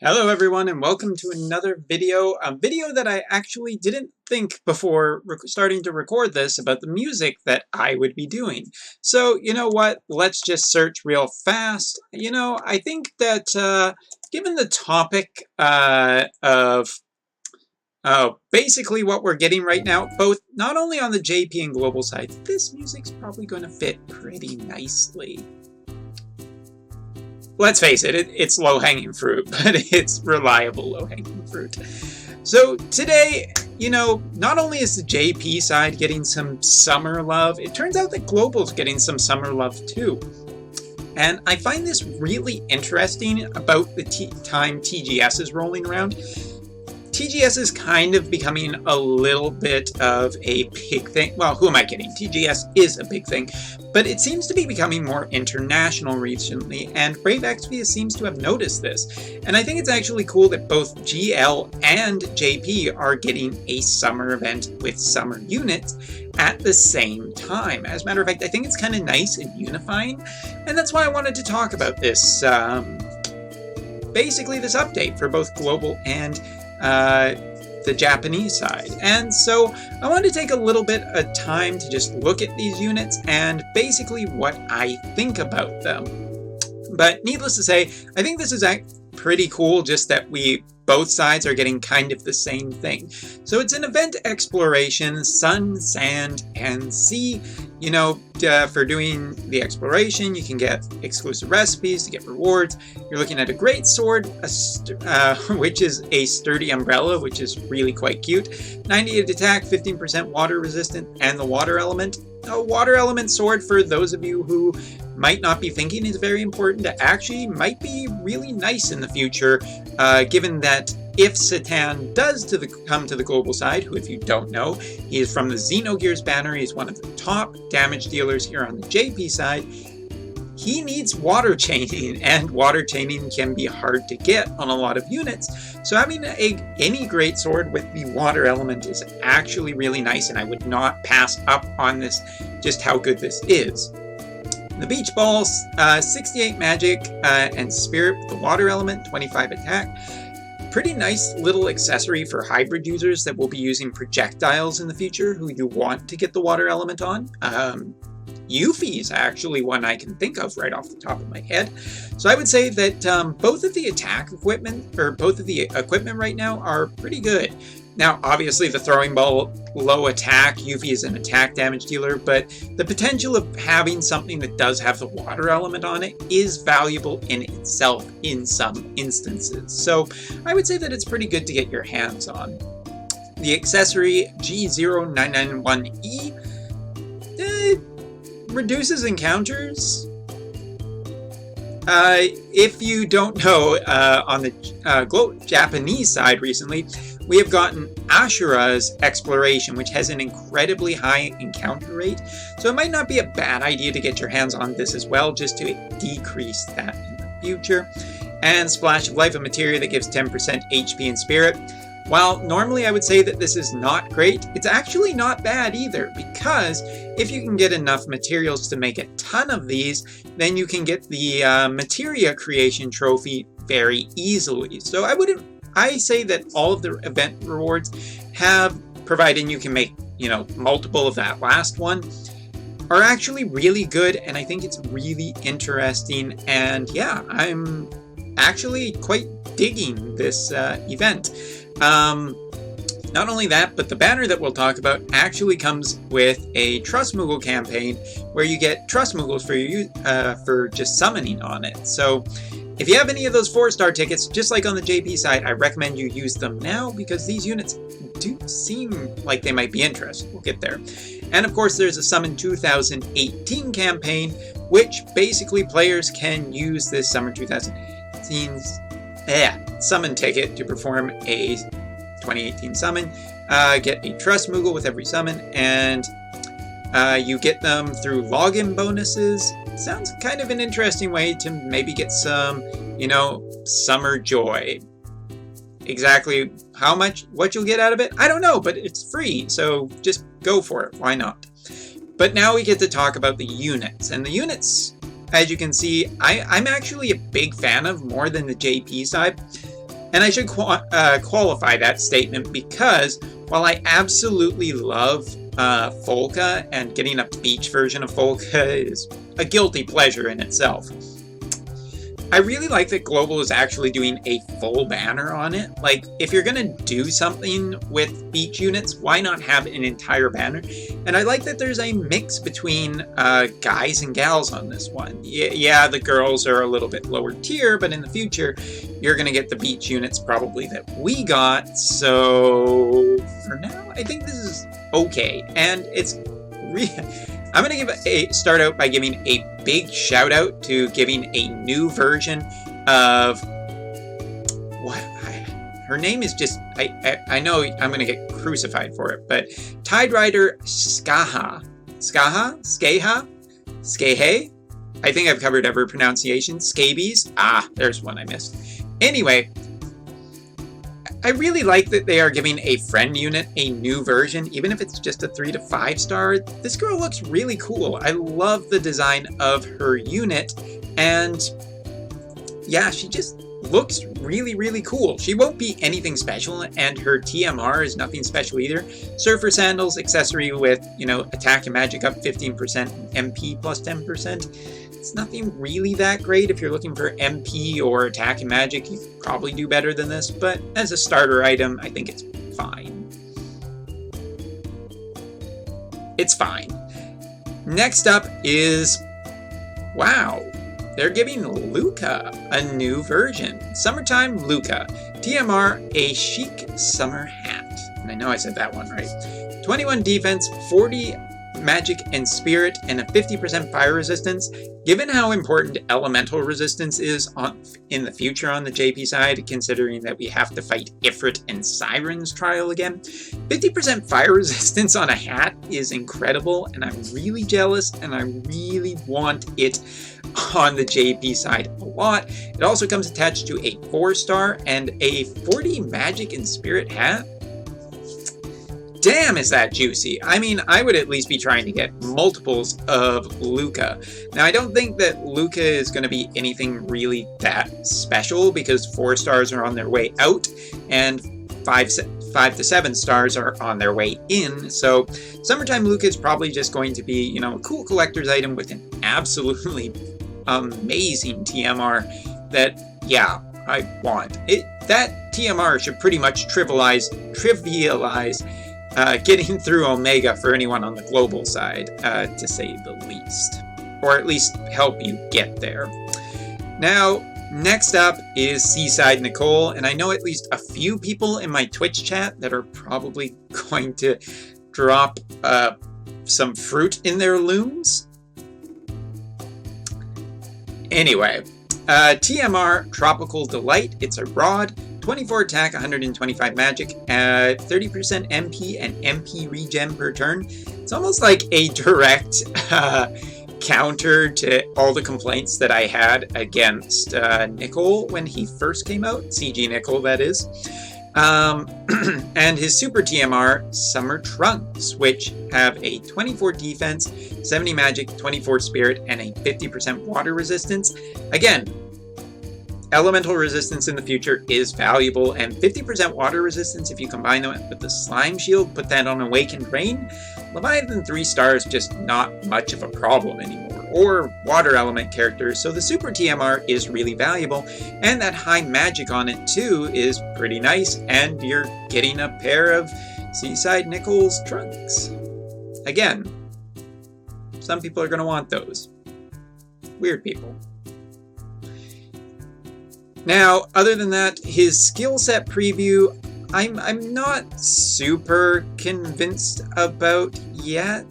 Hello everyone and welcome to another video, a video that I actually didn't think before starting to record this about the music that I would be doing. So you know what, let's just search real fast. I think that given the topic of basically what we're getting right now, both not only on the JP and global side, this music's probably going to fit pretty nicely. Let's face it, it's low-hanging fruit, but it's reliable low-hanging fruit. So today, not only is the JP side getting some summer love, it turns out that global's getting some summer love too. And I find this really interesting about the time TGS is rolling around. TGS is kind of becoming a little bit of a big thing. Well, who am I kidding? TGS is a big thing, but it seems to be becoming more international recently, and Brave Exvius seems to have noticed this. And I think it's actually cool that both GL and JP are getting a summer event with summer units at the same time. As a matter of fact, I think it's kind of nice and unifying, and that's why I wanted to talk about this, basically this update for both global and the Japanese side. And so I wanted to take a little bit of time to just look at these units and basically what I think about them. But needless to say, I think this is pretty cool, just that both sides are getting kind of the same thing. So it's an event exploration, sun, sand, and sea. For doing the exploration, you can get exclusive recipes to get rewards. You're looking at a great sword, which is a sturdy umbrella, which is really quite cute. 98 attack, 15% water resistant, and the water element. A water element sword, for those of you who might not be thinking, is very important to actually might be really nice in the future, given that if Citan does come to the global side, who, if you don't know, he is from the Xenogears banner, he's one of the top damage dealers here on the JP side, he needs water chaining, and water chaining can be hard to get on a lot of units. So having any great sword with the water element is actually really nice, and I would not pass up on this, just how good this is. The Beach Balls, 68 magic and spirit with the water element, 25 attack. Pretty nice little accessory for hybrid users that will be using projectiles in the future who you want to get the water element on. Yuffie is actually one I can think of right off the top of my head. So I would say that both of the attack equipment, or both of the equipment right now, are pretty good. Now, obviously, the throwing ball, low attack, Yuffie is an attack damage dealer, but the potential of having something that does have the water element on it is valuable in itself in some instances. So I would say that it's pretty good to get your hands on. The accessory G0991E reduces encounters. If you don't know, on the Japanese side recently, we have gotten Ashura's Exploration, which has an incredibly high encounter rate. So it might not be a bad idea to get your hands on this as well, just to decrease that in the future. And Splash of Life, a materia that gives 10% HP and spirit. While normally I would say that this is not great, it's actually not bad either, because if you can get enough materials to make a ton of these, then you can get the materia creation trophy very easily. So I say that all of the event rewards have, provided you can make, multiple of that last one, are actually really good, and I think it's really interesting. And yeah, I'm actually quite digging this event. Not only that, but the banner that we'll talk about actually comes with a Trust Moogle campaign where you get Trust Moogles for just summoning on it. So if you have any of those 4-star tickets, just like on the JP side, I recommend you use them now, because these units do seem like they might be interesting. We'll get there. And of course, there's a Summon 2018 campaign, which basically players can use this Summer 2018's summon ticket to perform a 2018 summon, get a Trust Moogle with every summon, and you get them through login bonuses. Sounds kind of an interesting way to maybe get some, summer joy. Exactly what you'll get out of it, I don't know, but it's free, so just go for it. Why not? But now we get to talk about the units, and the units, as you can see, I'm actually a big fan of, more than the JP side. And I should qualify that statement because while I absolutely love Folka, and getting up to beach version of Folka is a guilty pleasure in itself, I really like that Global is actually doing a full banner on it. Like, if you're gonna do something with beach units, why not have an entire banner? And I like that there's a mix between guys and gals on this one. Yeah, the girls are a little bit lower tier, but in the future, you're gonna get the beach units probably that we got. So for now, I think this is okay. And it's I'm going to start out by giving a big shout out to giving a new version of her name is just, I know I'm going to get crucified for it, but Tide Rider Skaha. I think I've covered every pronunciation. Scabies. There's one I missed. Anyway, I really like that they are giving a friend unit a new version, even if it's just a 3 to 5 star. This girl looks really cool. I love the design of her unit, and yeah, she just looks really, really cool. She won't be anything special, and her TMR is nothing special either. Surfer Sandals accessory with, attack and magic up 15%, MP plus 10%. It's nothing really that great. If you're looking for MP or attack and magic, you could probably do better than this, but as a starter item, I think it's fine. It's fine. Next up is, wow, they're giving Luca a new version. Summertime Luca. TMR, a chic summer hat. And I know I said that one right. 21 defense, 40 magic and spirit, and a 50% fire resistance. Given how important elemental resistance is in the future on the JP side, considering that we have to fight Ifrit and Siren's trial again, 50% fire resistance on a hat is incredible, and I'm really jealous, and I really want it on the JP side a lot. It also comes attached to a 4-star and a 40 magic and spirit hat. Damn, is that juicy. I mean, I would at least be trying to get multiples of Luca. Now, I don't think that Luca is going to be anything really that special, because 4 stars are on their way out, and 5 to 7 stars are on their way in. So, Summertime Luca is probably just going to be, a cool collector's item with an absolutely amazing TMR that, yeah, I want. That TMR should pretty much trivialize getting through Omega for anyone on the global side, to say the least. Or at least help you get there. Now, next up is Seaside Nicole, and I know at least a few people in my Twitch chat that are probably going to drop some fruit in their looms. Anyway, TMR Tropical Delight. It's a rod. 24 attack, 125 magic, 30% MP and MP regen per turn. It's almost like a direct counter to all the complaints that I had against Nicol when he first came out, CG Nicol that is. And his super TMR, Summer Trunks, which have a 24 defense, 70 magic, 24 spirit, and a 50% water resistance. Again, elemental resistance in the future is valuable, and 50% water resistance if you combine that with the Slime Shield, put that on Awakened Rain. Leviathan 3 stars just not much of a problem anymore, or water element characters, so the super TMR is really valuable, and that high magic on it too is pretty nice, and you're getting a pair of Seaside Nicole's trunks. Again, some people are going to want those. Weird people. Now, other than that, his skill set preview, I'm not super convinced about yet.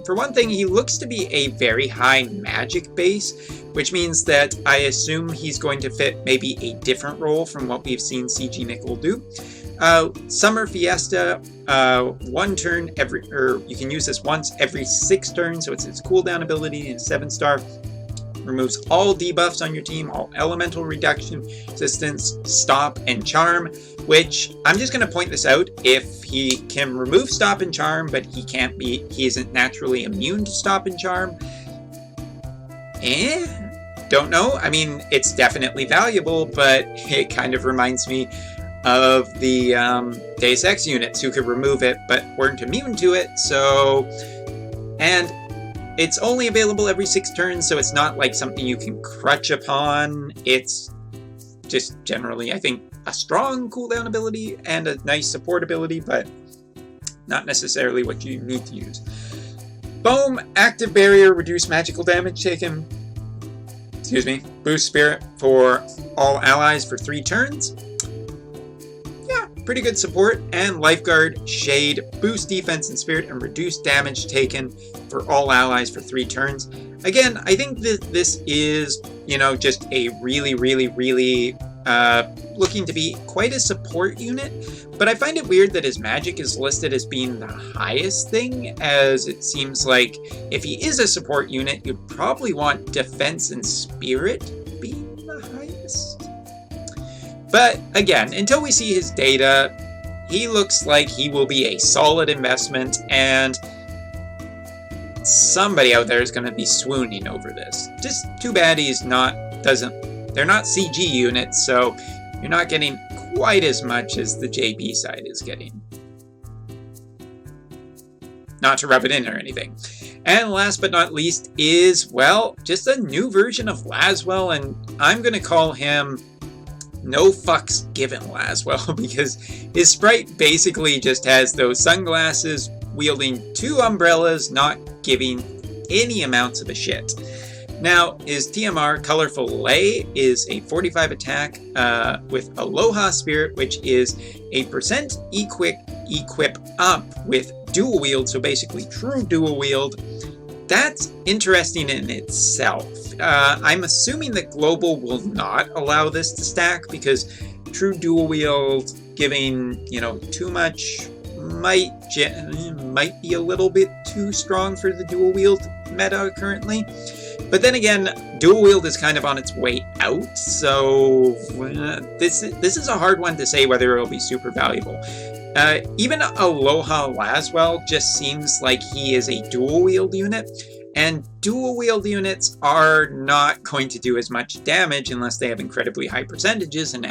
For one thing, he looks to be a very high magic base, which means that I assume he's going to fit maybe a different role from what we've seen CG Nicol do. Summer Fiesta, 1 turn you can use this once every 6 turns, so it's its cooldown ability and 7-star. Removes all debuffs on your team, all elemental reduction, resistance, stop, and charm, which I'm just going to point this out. If he can remove stop and charm, but he isn't naturally immune to stop and charm, don't know. I mean, it's definitely valuable, but it kind of reminds me of the Deus Ex units who could remove it but weren't immune to it, so... And it's only available every 6 turns, so it's not like something you can crutch upon. It's just generally, I think, a strong cooldown ability and a nice support ability, but not necessarily what you need to use. Boom! Active Barrier, reduce magical damage taken. Excuse me. Boost Spirit for all allies for 3 turns. Yeah, pretty good support. And Lifeguard, Shade, boost defense and spirit and reduce damage taken for all allies for 3 turns. Again, I think that this is, you know, just a really looking to be quite a support unit, but I find it weird that his magic is listed as being the highest thing, as it seems like if he is a support unit, you'd probably want defense and spirit being the highest. But again, until we see his data, he looks like he will be a solid investment, and somebody out there is going to be swooning over this. Just too bad he's they're not CG units, so you're not getting quite as much as the JB side is getting. Not to rub it in or anything. And last but not least is, well, just a new version of Laswell, and I'm going to call him No Fucks Given Laswell, because his sprite basically just has those sunglasses wielding 2 umbrellas, not giving any amounts of a shit. Now, his TMR, Colorful Lay, is a 45 attack with Aloha Spirit, which is a percent equip up with dual wield, so basically true dual wield. That's interesting in itself. I'm assuming that Global will not allow this to stack, because true dual wield giving, you know, too much might be a little bit too strong for the dual wield meta currently. But then again, dual wield is kind of on its way out, so this is a hard one to say whether it will be super valuable. Even Aloha Laswell just seems like he is a dual wield unit, and dual wield units are not going to do as much damage unless they have incredibly high percentages, and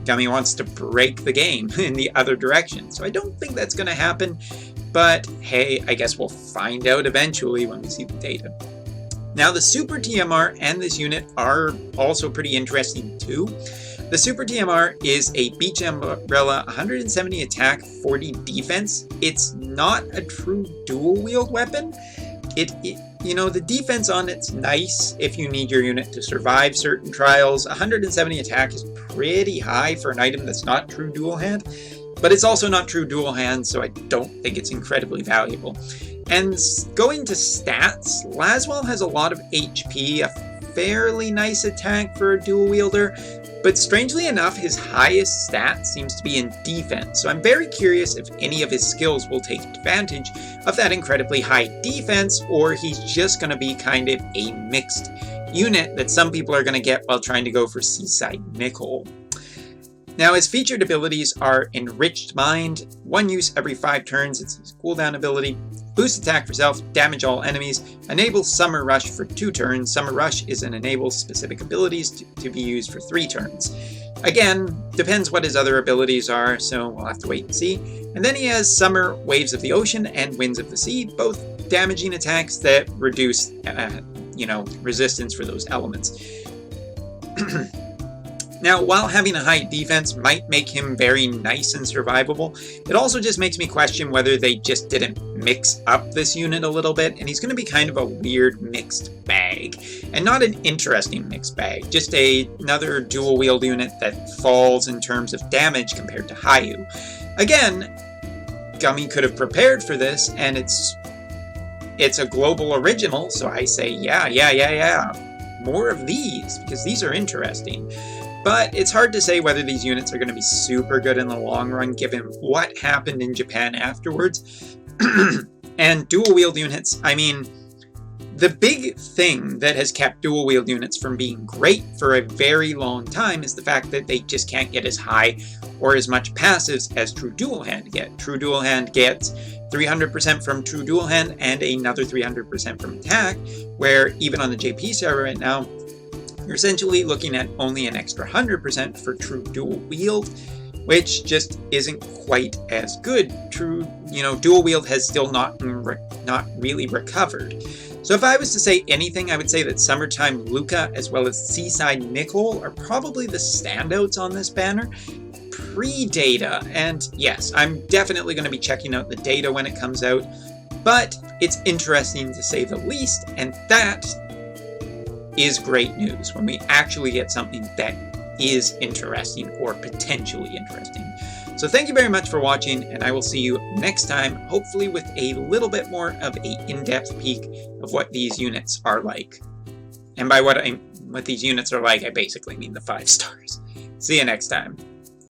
Gummy wants to break the game in the other direction, so I don't think that's going to happen. But hey, I guess we'll find out eventually when we see the data. Now, the Super TMR and this unit are also pretty interesting too. The Super TMR is a Beach Umbrella, 170 attack, 40 defense. It's not a true dual wield weapon. You know, the defense on it's nice if you need your unit to survive certain trials. 170 attack is pretty high for an item that's not true dual hand. But it's also not true dual hand, so I don't think it's incredibly valuable. And going to stats, Laswell has a lot of HP, a fairly nice attack for a dual wielder, but strangely enough, his highest stat seems to be in defense, so I'm very curious if any of his skills will take advantage of that incredibly high defense, or he's just going to be kind of a mixed unit that some people are going to get while trying to go for Seaside Nickel. Now, his featured abilities are Enriched Mind, 1 use every 5 turns, it's his cooldown ability, boost attack for self, damage all enemies, enable Summer Rush for 2 turns. Summer Rush is an enable specific abilities to be used for 3 turns. Again, depends what his other abilities are, so we'll have to wait and see. And then he has Summer Waves of the Ocean and Winds of the Sea, both damaging attacks that reduce, resistance for those elements. Now, while having a high defense might make him very nice and survivable, it also just makes me question whether they just didn't mix up this unit a little bit, and he's going to be kind of a weird mixed bag. And not an interesting mixed bag, just another dual wield unit that falls in terms of damage compared to Hayu. Again, Gummy could have prepared for this, and it's a global original, so I say yeah. More of these, because these are interesting. But it's hard to say whether these units are going to be super good in the long run, given what happened in Japan afterwards. And dual wield units, I mean, the big thing that has kept dual wield units from being great for a very long time is the fact that they just can't get as high or as much passives as true dual hand get. True dual hand gets 300% from True Dual Hand, and another 300% from Attack, where even on the JP server right now, you're essentially looking at only an extra 100% for True Dual Wield, which just isn't quite as good. True, Dual Wield has still not really recovered. So if I was to say anything, I would say that Summertime Luca as well as Seaside Nicol are probably the standouts on this banner. Pre-data, and yes, I'm definitely going to be checking out the data when it comes out, but it's interesting to say the least, and that is great news when we actually get something that is interesting or potentially interesting. So thank you very much for watching, and I will see you next time, hopefully with a little bit more of an in-depth peek of what these units are like. And by what these units are like, I basically mean the 5 stars. See you next time.